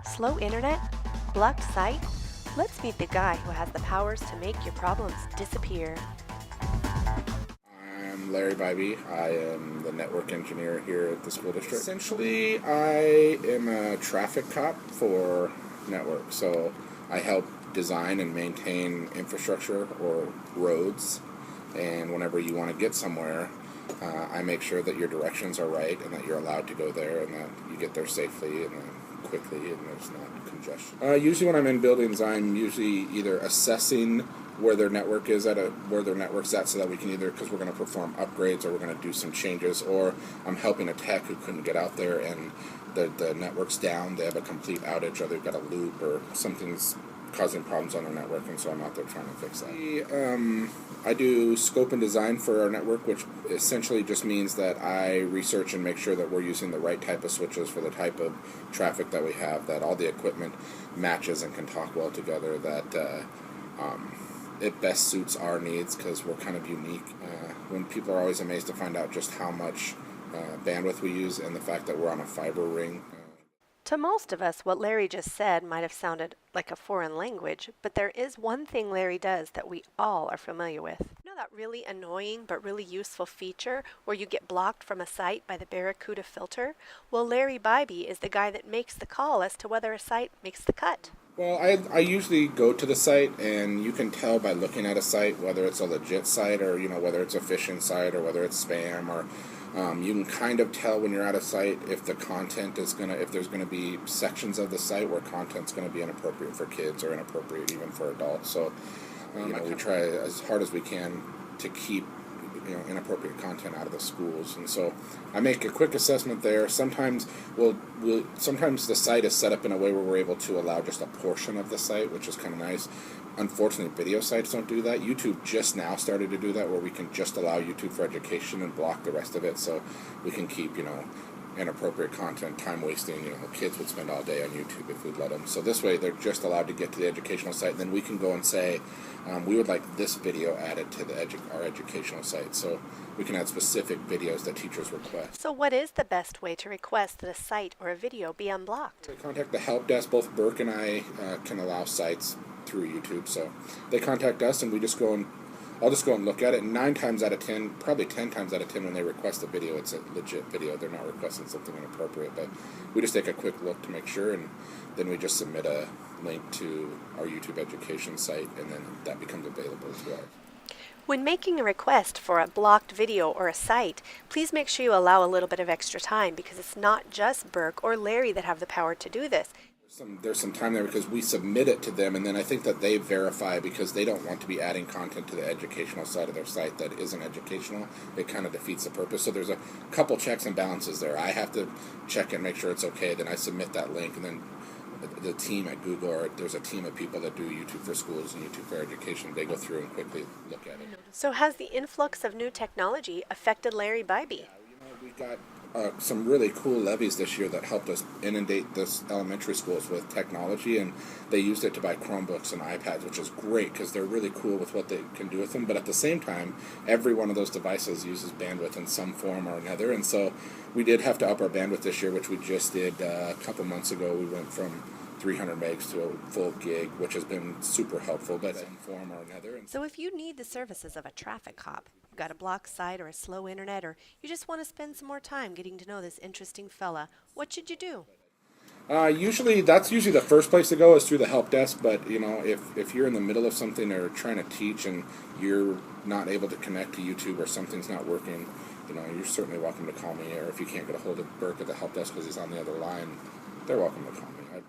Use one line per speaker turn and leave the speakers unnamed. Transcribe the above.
Slow internet? Blocked site? Let's meet the guy who has the powers to make your problems disappear.
I'm Larry Bybee. I am the network engineer here at the school district. Essentially, I am a traffic cop for network. So I help design and maintain infrastructure or roads. And whenever you want to get somewhere, I make sure that your directions are right and that you're allowed to go there and that you get there safely and quickly and there's not congestion. Usually when I'm in buildings, I'm usually either assessing where their network is where their network's at, so that we can either, because we're going to perform upgrades or we're going to do some changes, or I'm helping a tech who couldn't get out there and the network's down, they have a complete outage, or they've got a loop or something's causing problems on their network, and so I'm out there trying to fix that. I do scope and design for our network, which essentially just means that I research and make sure that we're using the right type of switches for the type of traffic that we have, that all the equipment matches and can talk well together, that it best suits our needs, because we're kind of unique. When people are always amazed to find out just how much bandwidth we use, and the fact that we're on a fiber ring.
To most of us, what Larry just said might have sounded like a foreign language, but there is one thing Larry does that we all are familiar with. You know that really annoying but really useful feature where you get blocked from a site by the Barracuda filter? Well, Larry Bybee is the guy that makes the call as to whether a site makes the cut.
Well, I usually go to the site, and you can tell by looking at a site whether it's a legit site, or whether it's a phishing site, or whether it's spam, or you can kind of tell when you're at a site if the content is if there's gonna be sections of the site where content's gonna be inappropriate for kids or inappropriate even for adults. So we try as hard as we can to keep inappropriate content out of the schools, and so I make a quick assessment there. Sometimes sometimes the site is set up in a way where we're able to allow just a portion of the site, which is kind of nice. Unfortunately, video sites don't do that. YouTube just now started to do that, where we can just allow YouTube for education and block the rest of it, so we can keep inappropriate content, time wasting. Kids would spend all day on YouTube if we'd let them. So this way, they're just allowed to get to the educational site. And then we can go and say, we would like this video added to our educational site. So we can add specific videos that teachers request.
So what is the best way to request that a site or a video be unblocked?
They contact the help desk. Both Burke and I can allow sites through YouTube. So they contact us, and I'll just go and look at it. And 9 times out of 10, probably 10 times out of 10, when they request a video, it's a legit video. They're not requesting something inappropriate. But we just take a quick look to make sure, and then we just submit a link to our YouTube education site, and then that becomes available as well.
When making a request for a blocked video or a site, please make sure you allow a little bit of extra time, because it's not just Burke or Larry that have the power to do this.
There's some time there, because we submit it to them, and then I think that they verify, because they don't want to be adding content to the educational side of their site that isn't educational. It kind of defeats the purpose. So there's a couple checks and balances there. I have to check and make sure it's okay. Then I submit that link, and then the team at Google, or there's a team of people that do YouTube for schools and YouTube for education, they go through and quickly look at it.
So has the influx of new technology affected Larry Bybee?
We got some really cool levies this year that helped us inundate this elementary schools with technology, and they used it to buy Chromebooks and iPads, which is great because they're really cool with what they can do with them. But at the same time, every one of those devices uses bandwidth in some form or another, and so we did have to up our bandwidth this year, which we just did a couple months ago. We went from 300 megs to a full gig, which has been super helpful, but in some form or another.
So if you need the services of a traffic cop, you've got a blocked site or a slow internet, or you just want to spend some more time getting to know this interesting fella, what should you do?
Usually the first place to go is through the help desk, but if you're in the middle of something or trying to teach and you're not able to connect to YouTube or something's not working, you're certainly welcome to call me, or if you can't get a hold of Burke at the help desk because he's on the other line, they're welcome to call me.